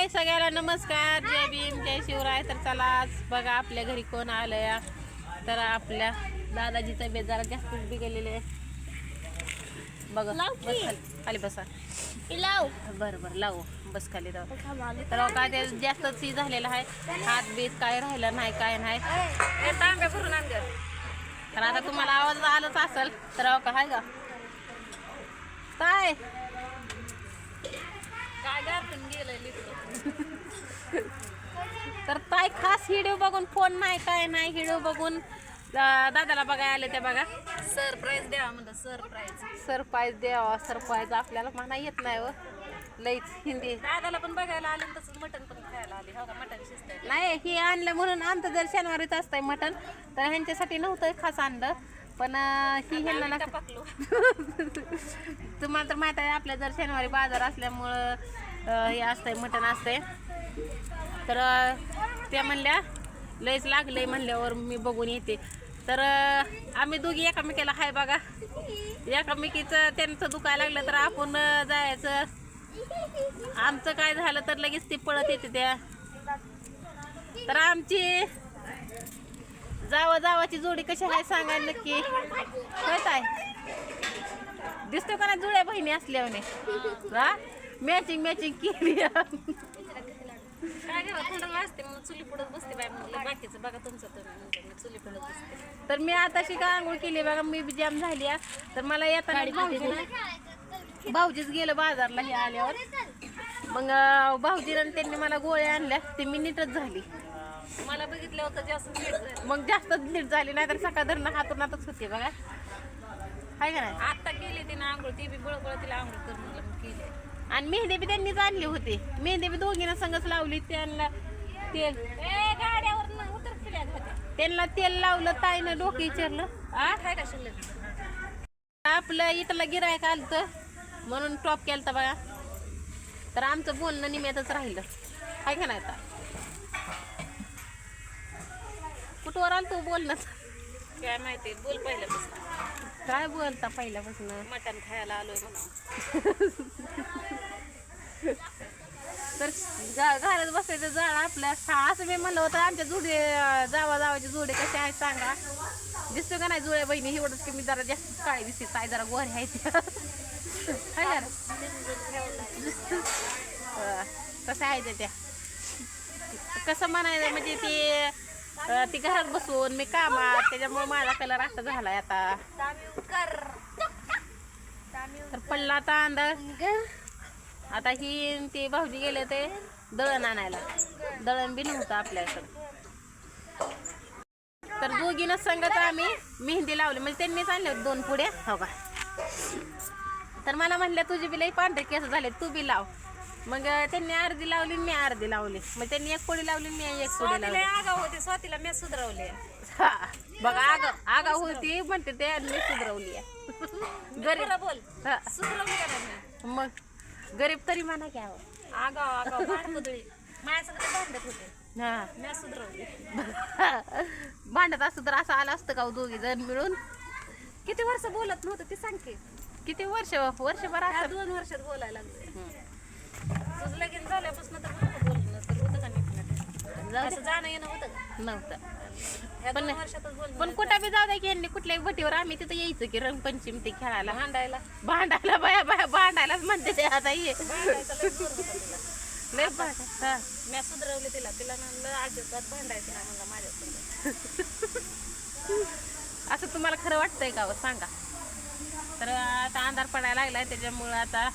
हाय सगळ्याला नमस्कार, जय भीम, जय शिवराय. तर चला आज बघा आपल्या घरी कोण आलं या. तर आपल्या दादाची तब्येत जरा जास्त बिघडलेली आहे. बघा बस खाली बसा. बरं बरं लावू बस खाली राहू. तर काय ते जास्तच झालेलं आहे. हात बीत काय राहिलं नाही काय नाही. तांब्या भरून आण. तर आता तुम्हाला आवाज आलाच असेल. तर का हाय का काय तर ताई खास व्हिडिओ बघून फोन नाही काय नाही व्हिडिओ बघून दादाला बघायला आले. ते बघा सरप्राईज द्यावा म्हणलं. सरप्राईज द्यावा. सरप्राईज आपल्याला म्हणा येत नाही व लईच हिंदी. दादाला पण बघायला आले तसंच मटण पण खायला आले. हो का मटण शिजतंय नाही हे आणलं म्हणून आमचं जर शनिवारीच असतंय मटण तर ह्यांच्यासाठी नव्हतं खास आणलं. पण ही ह्यांना पकलो. तुम्हाला तर माहित आहे आपल्या जर शनिवारी बाजार असल्यामुळं हे असतंय मटण असतंय. तर त्या म्हणल्या लयच लागलंय म्हणल्यावर मी बघून येते. तर आम्ही दोघी एकामेकीला हाय बघा. एकामेकीचं त्यांचं दुखायला लागलं तर आपण जायचं. आमचं काय झालं तर लगेच ती पळत येते त्या. तर आमची जावाची जोडी कशी आहे सांगायला नक्की कळत आहे. दिसतो का ना जुळ्या बहिणी असल्याने हा मॅचिंग केली. काय घरात थंड वाजते मग चुली पुढत बसते बाय म्हणलं बाकीचं बघा तुमचं तुम्ही चुली पुढत बसते. तर मी आताशी का आंघोळ केली बघा. मी बी जाम झाली. तर मला येताना भाऊजीच गेलं बाजारला हे आल्यावर. मग भाऊजीनं त्यांनी मला गोळ्या आणल्या ते मी नीटच झाली. मला बघितलं होतं जास्त नीट झालं. मग जास्तच नीट झाली नाही तर सकाळ धरणं हातूनातच होते बघा. हाय का नाही. आता केली तिने आंघोळ. ती बी बळबळ तिला आंघोळ कर म्हणलं मग केली. आणि मेहंदी बी त्यांनीच आणली होती. मेहंदी बी दोघीनं संगच लावली. त्यांना तेल गाड्यावर उतर फिर्या घात्या. त्यांना तेल लावलं. ताईनं डोकं विचारलं काय का शिल्लक आपलं इथलं गिरायक आलतं म्हणून टॉप केलं बघा. तर आमचं बोलणं निम्यातच राहिलं. हाय का नाही. आता कुठवर आलं तू बोलणं काय माहिती बोल पहिल्यापासून. काय बोलता पहिल्यापासून. मटण खायला आलोय म्हणून. तर घरात बसायचं जाळ आपल्या असं मी म्हणलं होतं. आमच्या जावाची जोडे कसे आहेत सांगा. दिसतो का नाही जुळ्या बहिणी एवढंच की मी जरा जास्त काळी दिसते. ताई जरा गोरे आहेत. कसं आहे त्या कसं म्हणायचं म्हणजे ती घरात बसून मी कामात त्याच्यामुळे माझा कलर असा झालाय आता. तर पडला आता अंदाज. आता ही ते भाऊजी गेले ते दळण आणायला. दळण बी नव्हतं आपल्याकडं. तर दोघीनं संगत आम्ही मेहंदी लावली. म्हणजे त्यांनीच आणले 2 पुड्या हो का. तर मला म्हणल्या तुझी बी लई पांढरे केस झाले तू बी लाव. मग त्यांनी अर्धी लावली मी अर्धी लावली. मग त्यांनी 1 पुडी लावली मी 1 पुडी लावली. आगाव होते स्वातीला मी सुधरवले. बघा आगाव होती म्हणते ते मी सुधरवली. गरीब बोल सुधरवली का नाही. मग गरीब तरी म्हणा घ्यावं. आगाव भांडकुदळी माझ्या सगळं भांडत होते. हा मी सुधरवली. भांडत असतं तर असं आलं असतं का दोघी जण मिळून. किती वर्ष बोलत नव्हतं ती सांगते. किती वर्षभर असं 2 वर्षात बोलायला लागले. तुझं लगीन झाल्यापासून तर बोलणं तर होतं का नाही. असं जाणं येणं होतं का नव्हतं. पण वर्षातच बोल. पण कुठं बी जाऊ द्या की यांनी कुठल्याही भटीवर आम्ही तिथं यायचं की रंगपंचमी ते खेळायला भांडायला बाया भांडायलाच म्हणते ते आता ये लय मी सुधरवले तिला म्हणलं अजिबात भांडायचं नाही म्हणलं माझ्यासोबत. असं तुम्हाला खरं वाटतंय का हो सांगा. तर आता अंधार पडायला लागलाय त्याच्यामुळं आता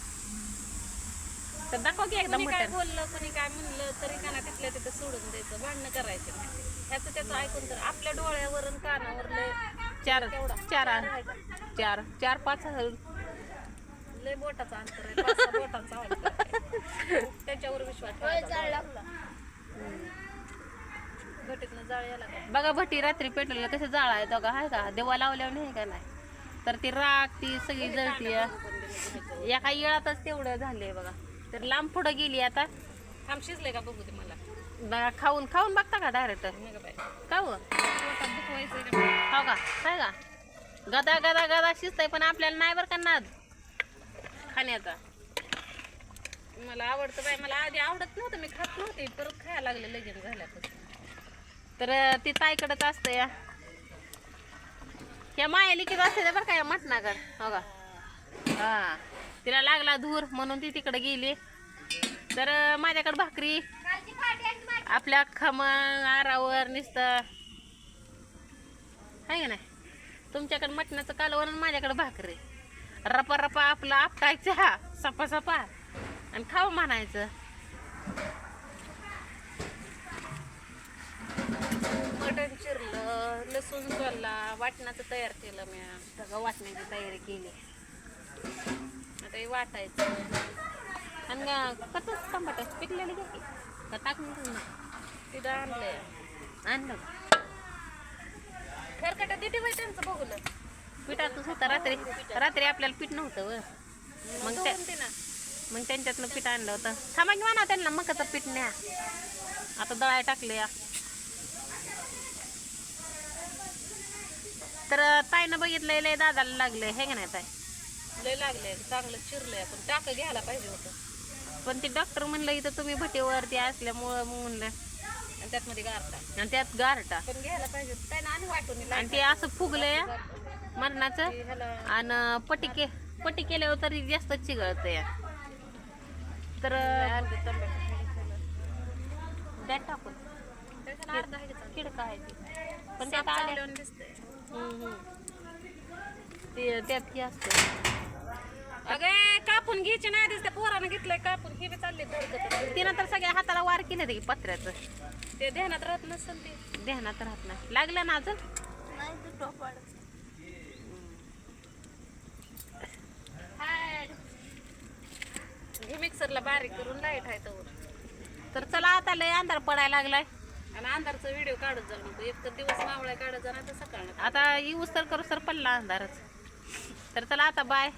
तर दाखव की एकदा काय मटण. बोललं कोणी काय म्हणलं तरी का ना तिथल्या तिथं सोडून द्यायचं. भांडणं करायचे नाही. ह्याचं त्याचं ऐकून तर आपल्या डोळ्यावर आणि कानावर लय 4-5 लय बोटाचा अंतर आहे. 5-6 बोटांचा अंतर आहे. त्याच्यावर विश्वास ठेवायचा. भटीतनं जाळ यायला बघा भटी रात्री पेटवलं कसं जाळ आहे बघा. हाय का देवा लावल्यावर नाही का नाही. तर ती राख ती सगळी जळती. एका येळातच तेवढं झालंय बघा. तर लांब पुढं गेली आता. थांब शिजले का बघू ते मला. बघा खाऊन बघता का डायरेक्ट का हो का काय का गदा शिजतंय पण आपल्याला नाही बरं का नाद खाण्याचा. मला आवडतं बाई, मला आधी आवडत नव्हतं, मी खात नव्हते, परत खायला लागले लगीन झाल्यापासून. तर ती ताईकडंच असतं या. ह्या माया लिखित असते बरं का या मटणाकड हो का. हा तिला लागला धूर म्हणून ती तिकडे गेली. तर माझ्याकडे भाकरी आपल्या खमण आरावर नुसतं आहे का नाही. तुमच्याकडे मटणाचं कालवण आणि माझ्याकडे भाकरी. रपा रपा आपला आपटायचा सपा सपा आणि खाऊ म्हणायचं. मटण चिरलं, लसूण सोलला, वाटणाचं तयार केलं मी. सगळं वाटण्याची तयारी केली. आता हे वाटायचं. आणि कसंच टमाटर पिकलेली घ्या की का टाकून ठेवू नका? तिथं आणलंय. आणलं खरकटा दिदी बाई त्यांचं बघूलं. पिठातच होतं रात्री. रात्री आपल्याला पीठ नव्हतं व मग त्या ते ना मग त्यांच्यातलं पीठ आणलं होतं. थांबा की म्हणा त्यांना मकाचं पीठ न्या. आता दळाय टाकले या. तर ताईनं बघितलंय लय दादाला लागलंय हे का नाही ताई. लय लागले, चांगलं चिरलंय, पण टाक घ्यायला पाहिजे होतं. पण ते डॉक्टर म्हणलं इथं तुम्ही भटीवरती असल्यामुळं म्हणलं आणि त्यात मध्ये गारटा आणि त्यात गारटा पण घ्यायला पाहिजे होतं. काय ना आणि वाटून आणि ते असं फुगलंय मरणाचं. ह्याला आणि पट्टी केल्यावर तरी जास्त चिघळत या. तर अर्धे तंबाखू द्या टाकून त्याच्यानं अर्धा आहे का? किडका आहे ती. पण साप त्यात आल्या चावल्यावानी दिसतंय. ते त्यात हे असते. अगे कापून घ्यायची नाही दिसते, पोरानं घेतलंय कापून, हे बी चालले धडकत. तिनं तर सगळ्या हाताला वार केले ते पत्र्याचं. ते ध्यानात राहत नसेल ते. ध्यानात राहत नाही. लागलं ना अजून नाही ते टोप हे मिक्सरला बारीक करून लाईट आहे तर. चला आता लय अंधार पडायला लागलाय. आणि अंधारचा व्हिडिओ काढत जाऊ नको. एक तर दिवस मावळा काढत जा ना तर सकाळ. आता येऊस तर करू सर पडला अंधारच. तर चला आता बाय.